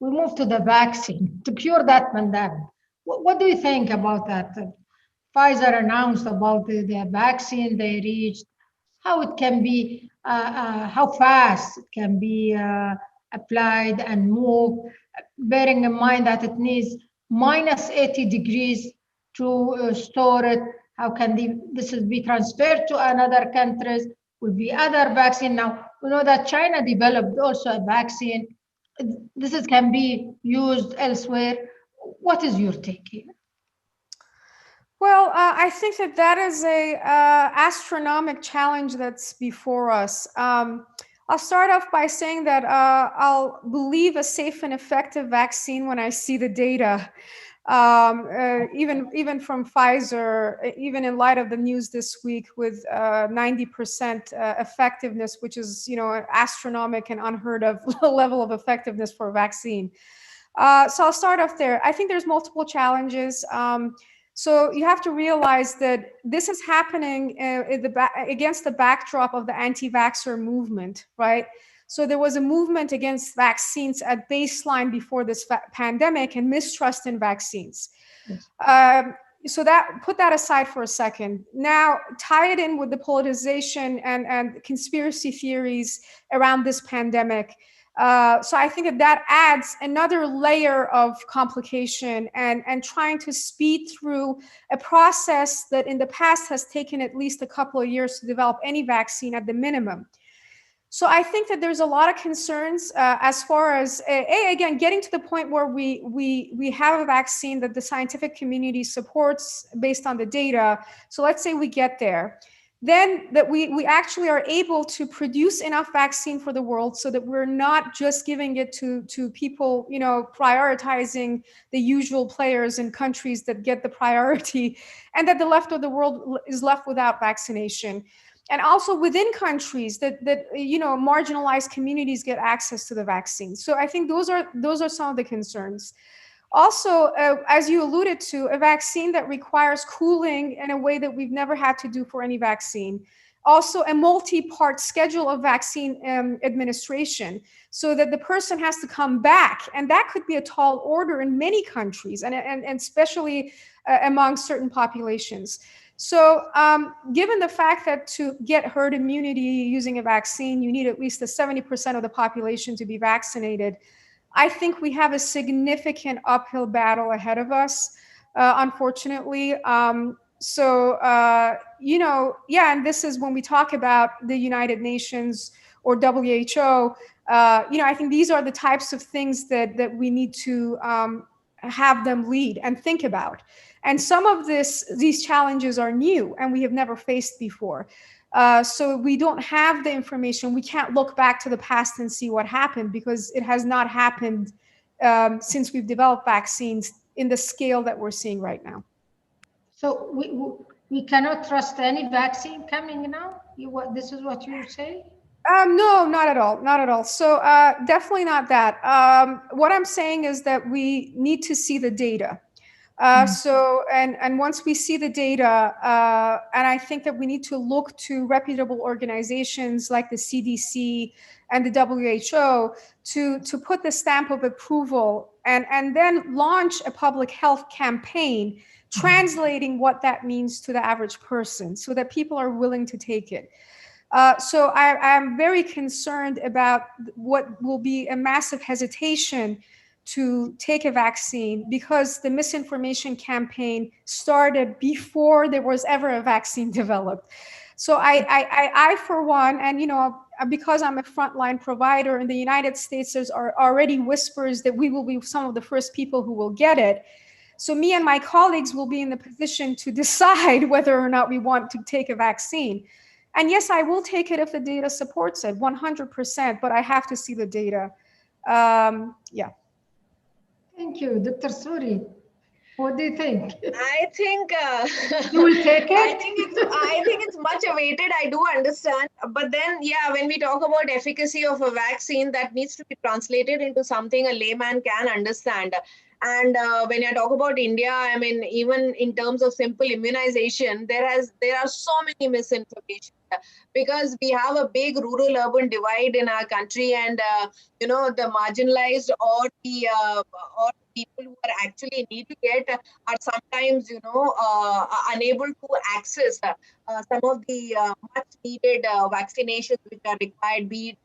S1: We move to the vaccine to cure that pandemic. What do you think about that? Pfizer announced about the vaccine they reached, how it can be, how fast it can be applied and moved, bearing in mind that it needs minus 80 degrees to store it. How can this be transferred to another countries? Will be other vaccine. Now, we know that China developed also a vaccine. Can be used elsewhere. What is your take here?
S3: Well, I think that is a astronomical challenge that's before us. I'll start off by saying that I'll believe a safe and effective vaccine when I see the data. Even from Pfizer, even in light of the news this week with 90% effectiveness, which is, an astronomical and unheard of level of effectiveness for a vaccine. So I'll start off there. I think there's multiple challenges. So you have to realize that this is happening against the backdrop of the anti-vaxxer movement, right? So there was a movement against vaccines at baseline before this pandemic and mistrust in vaccines. Yes. So put that aside for a second. Now tie it in with the politicization and conspiracy theories around this pandemic. So I think that adds another layer of complication and trying to speed through a process that in the past has taken at least a couple of years to develop any vaccine at the minimum. So I think that there's a lot of concerns as far as, again, getting to the point where we have a vaccine that the scientific community supports based on the data. So let's say we get there. Then that we actually are able to produce enough vaccine for the world so that we're not just giving it to people, prioritizing the usual players in countries that get the priority, and that the rest of the world is left without vaccination. And also within countries that marginalized communities get access to the vaccine. So I think those are some of the concerns. Also, as you alluded to, a vaccine that requires cooling in a way that we've never had to do for any vaccine. Also, a multi-part schedule of vaccine administration so that the person has to come back. And that could be a tall order in many countries, and especially among certain populations. So given the fact that to get herd immunity using a vaccine, you need at least 70% of the population to be vaccinated, I think we have a significant uphill battle ahead of us, unfortunately. And this is when we talk about the United Nations or WHO, I think these are the types of things that we need to have them lead and think about. And some of these challenges are new and we have never faced before. So we don't have the information. We can't look back to the past and see what happened because it has not happened since we've developed vaccines in the scale that we're seeing right now.
S1: So we cannot trust any vaccine coming now? This is what you say?
S3: No, not at all. Not at all. So definitely not that. What I'm saying is that we need to see the data. And once we see the data, and I think that we need to look to reputable organizations like the CDC and the WHO to put the stamp of approval and then launch a public health campaign translating what that means to the average person so that people are willing to take it. So I'm very concerned about what will be a massive hesitation to take a vaccine because the misinformation campaign started before there was ever a vaccine developed. So I for one, and because I'm a frontline provider in the United States, there's already whispers that we will be some of the first people who will get it. So me and my colleagues will be in the position to decide whether or not we want to take a vaccine. And yes, I will take it if the data supports it, 100%, but I have to see the data. Yeah.
S1: Thank you. Dr. Suri, what do you think?
S2: I think
S1: you will take it.
S2: I think it's much awaited. I do understand, but then when we talk about efficacy of a vaccine, that needs to be translated into something a layman can understand. And when I talk about India, I mean, even in terms of simple immunization, there are so many misinformation because we have a big rural-urban divide in our country, and the marginalized or the people who are actually need to get are sometimes unable to access some of the much needed vaccinations which are required, be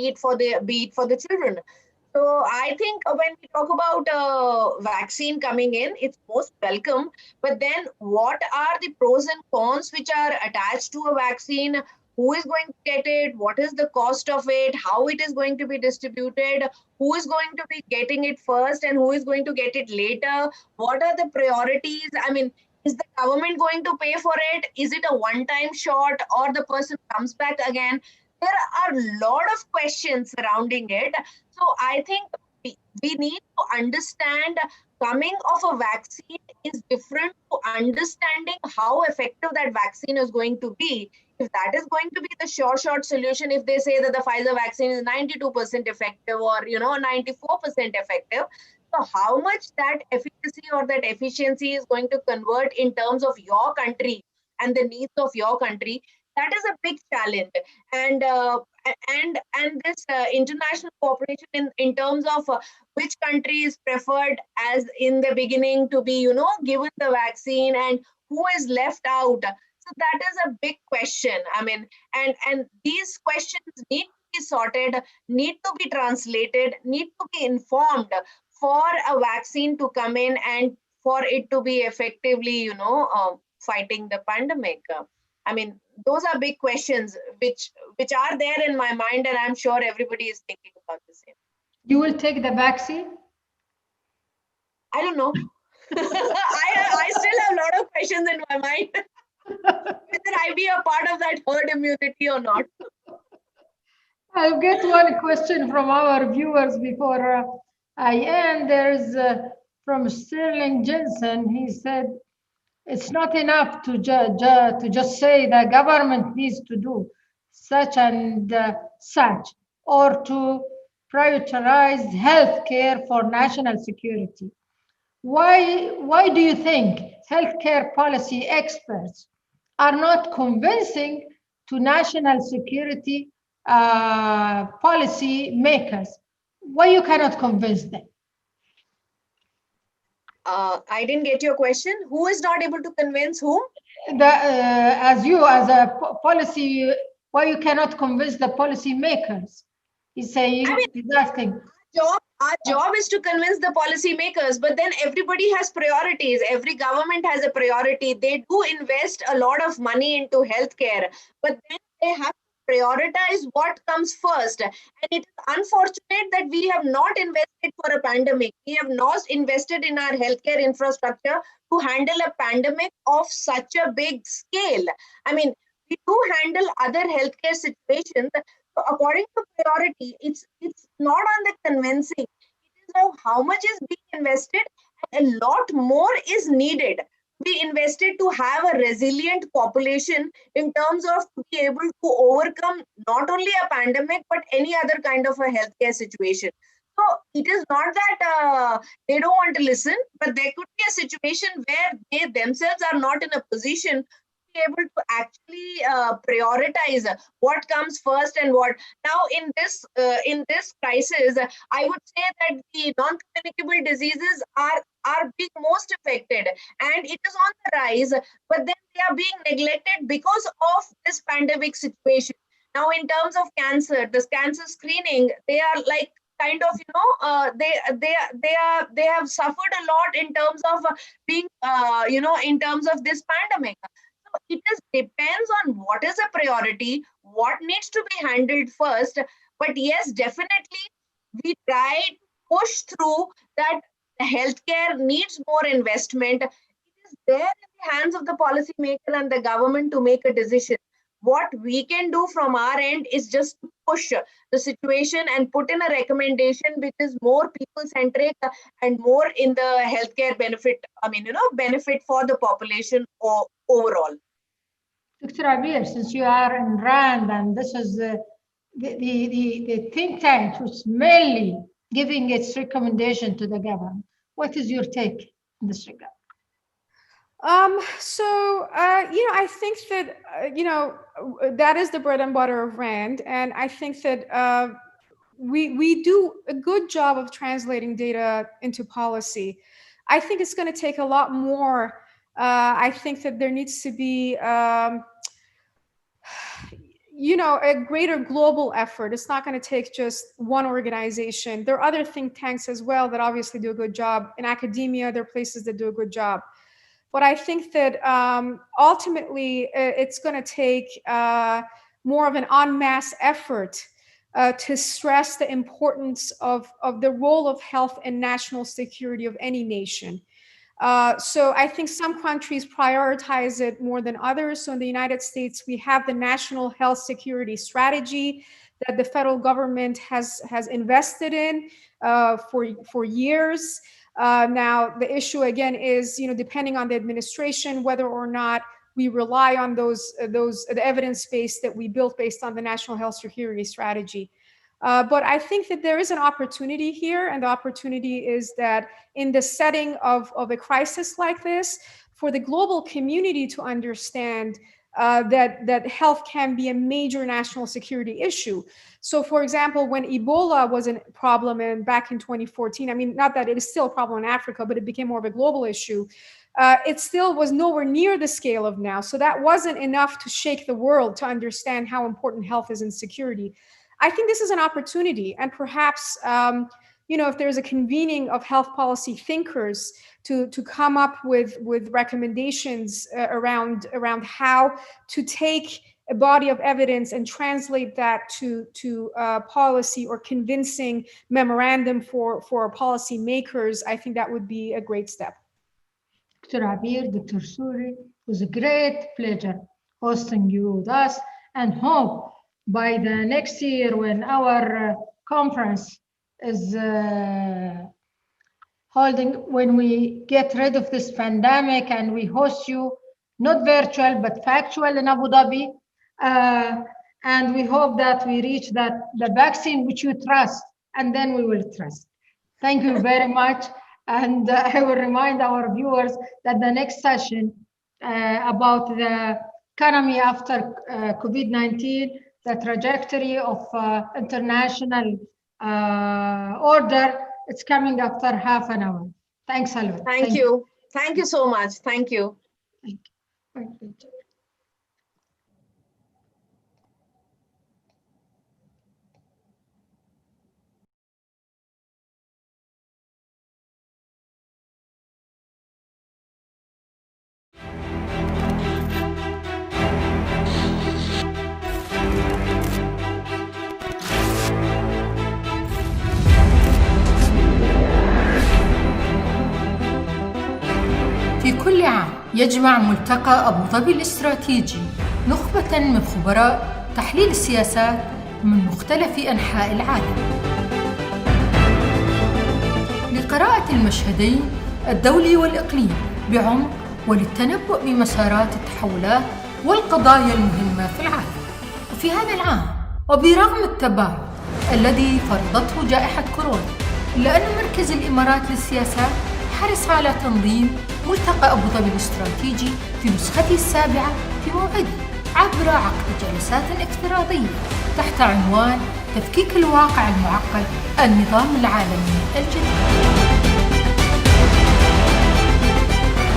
S2: it for the children. So I think when we talk about vaccine coming in, it's most welcome. But then what are the pros and cons which are attached to a vaccine? Who is going to get it? What is the cost of it? How it is going to be distributed? Who is going to be getting it first and who is going to get it later? What are the priorities? I mean, is the government going to pay for it? Is it a one-time shot or the person comes back again? There are a lot of questions surrounding it. So I think we need to understand coming of a vaccine is different to understanding how effective that vaccine is going to be. If that is going to be the short solution, if they say that the Pfizer vaccine is 92% effective or 94% effective, so how much that efficacy or that efficiency is going to convert in terms of your country and the needs of your country, that is a big challenge. And this international cooperation in terms of which country is preferred as in the beginning to be given the vaccine and who is left out. So that is a big question. I mean, and these questions need to be sorted, need to be translated, need to be informed for a vaccine to come in and for it to be effectively fighting the pandemic. I mean, those are big questions which are there in my mind, and I'm sure everybody is thinking about the same.
S1: You will take the vaccine?
S2: I don't know. I still have a lot of questions in my mind. Whether I be a part of that herd immunity or not.
S1: I'll get one question from our viewers before I end. There's from Sterling Jensen. He said, it's not enough to just say the government needs to do such and such, or to prioritize healthcare for national security. Why do you think healthcare policy experts are not convincing to national security policy makers? Why you cannot convince them?
S2: I didn't get your question. Who is not able to convince whom?
S1: As a policy, why you cannot convince the policy makers? He's saying, he's asking.
S2: Our job is to convince the policy makers, but then everybody has priorities. Every government has a priority. They do invest a lot of money into healthcare, but then they have to prioritize what comes first. And it is unfortunate that we have not invested for a pandemic. We have not invested in our healthcare infrastructure to handle a pandemic of such a big scale. I mean, we do handle other healthcare situations. So according to priority, it's not on the convincing. It is now how much is being invested, and a lot more is needed. be invested to have a resilient population in terms of to be able to overcome not only a pandemic, but any other kind of a healthcare situation. So it is not that they don't want to listen, but there could be a situation where they themselves are not in a position to be able to actually prioritize what comes first and what. Now in this crisis, I would say that the non-communicable diseases are being most affected, and it is on the rise, but then they are being neglected because of this pandemic situation. Now in terms of cancer, this cancer screening, they are like kind of they have suffered a lot in terms of being in terms of this pandemic. So it is depends on what is a priority, what needs to be handled first. But yes, definitely we try to push through that healthcare needs more investment. It is there in the hands of the policymaker and the government to make a decision. What we can do from our end is just to push the situation and put in a recommendation which is more people-centric and more in the healthcare benefit, benefit for the population overall.
S1: Dr. Abir, since you are in RAND and this is the think tank which is mainly giving its recommendation to the government, what is your take in this regard?
S3: I think that, that is the bread and butter of RAND. And I think that we do a good job of translating data into policy. I think it's going to take a lot more. I think that there needs to be, a greater global effort. It's not going to take just one organization. There are other think tanks as well that obviously do a good job. In academia, there are places that do a good job. But I think that ultimately it's going to take more of an en masse effort to stress the importance of the role of health and national security of any nation. So I think some countries prioritize it more than others. So in the United States, we have the National Health Security Strategy that the federal government has invested in for years. Now, the issue again is, depending on the administration, whether or not we rely on the evidence base that we built based on the National Health Security Strategy. But I think that there is an opportunity here, and the opportunity is that in the setting of a crisis like this, for the global community to understand that health can be a major national security issue. So, for example, when Ebola was a problem back in 2014, I mean, not that it is still a problem in Africa, but it became more of a global issue. It still was nowhere near the scale of now. So that wasn't enough to shake the world to understand how important health is in security. I think this is an opportunity, and perhaps, if there's a convening of health policy thinkers to come up with recommendations around how to take a body of evidence and translate that to policy or convincing memorandum for policy makers, I think that would be a great step.
S1: Dr. Abir, Dr. Suri, it was a great pleasure hosting you with us, and hope by the next year when our conference is holding, when we get rid of this pandemic and we host you, not virtual, but factual in Abu Dhabi. And we hope that we reach the vaccine which you trust, and then we will trust. Thank you very much. And I will remind our viewers that the next session about the economy after COVID-19, the trajectory of international order, it's coming after half an hour. Thanks a lot.
S2: Thank you. Thank you so much. Thank you.
S1: Thank you.
S4: في كل عام يجمع ملتقى أبو ظبي الاستراتيجي نخبة من خبراء تحليل السياسات من مختلف أنحاء العالم لقراءة المشهدين الدولي والإقليمي بعمق وللتنبؤ بمسارات التحولات والقضايا المهمة في العالم. وفي هذا العام وبرغم التباعد الذي فرضته جائحة كورونا، إلا أن مركز الإمارات للسياسات حرص على تنظيم ملتقى أبو ظبي الاستراتيجي في نسخته السابعة في موعده عبر عقد جلسات افتراضية تحت عنوان تفكيك الواقع المعقد، النظام العالمي الجديد،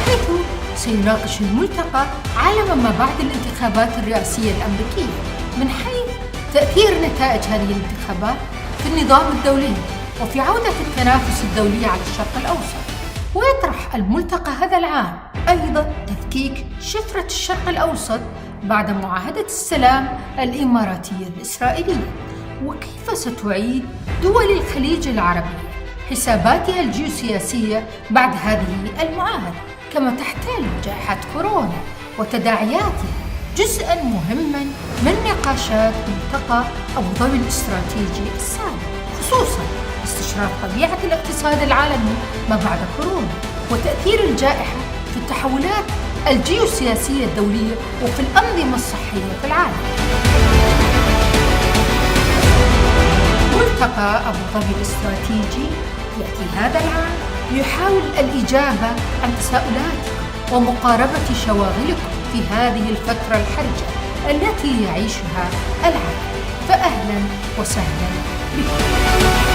S4: حيث سيناقش الملتقى عالم ما بعد الانتخابات الرئاسية الأمريكية من حيث تأثير نتائج هذه الانتخابات في النظام الدولي وفي عودة التنافس الدولي على الشرق الأوسط. ويطرح الملتقى هذا العام أيضا تفكيك شفرة الشرق الأوسط بعد معاهدة السلام الإماراتية الإسرائيلية، وكيف ستعيد دول الخليج العربي حساباتها الجيوسياسية بعد هذه المعاهدة، كما تحتل جائحة كورونا وتداعياتها جزءاً مهماً من نقاشات ملتقى أبو ظبي الاستراتيجي السابق، خصوصاً استشراف طبيعة الاقتصاد العالمي ما بعد كورونا وتأثير الجائحة في التحولات الجيوسياسية الدولية وفي الأنظمة الصحية في العالم. ملتقى أبو ظبي الاستراتيجي يأتي هذا العام يحاول الإجابة عن تساؤلاتكم ومقاربة شواغلكم في هذه الفترة الحرجة التي يعيشها العالم، فأهلا وسهلا بكم.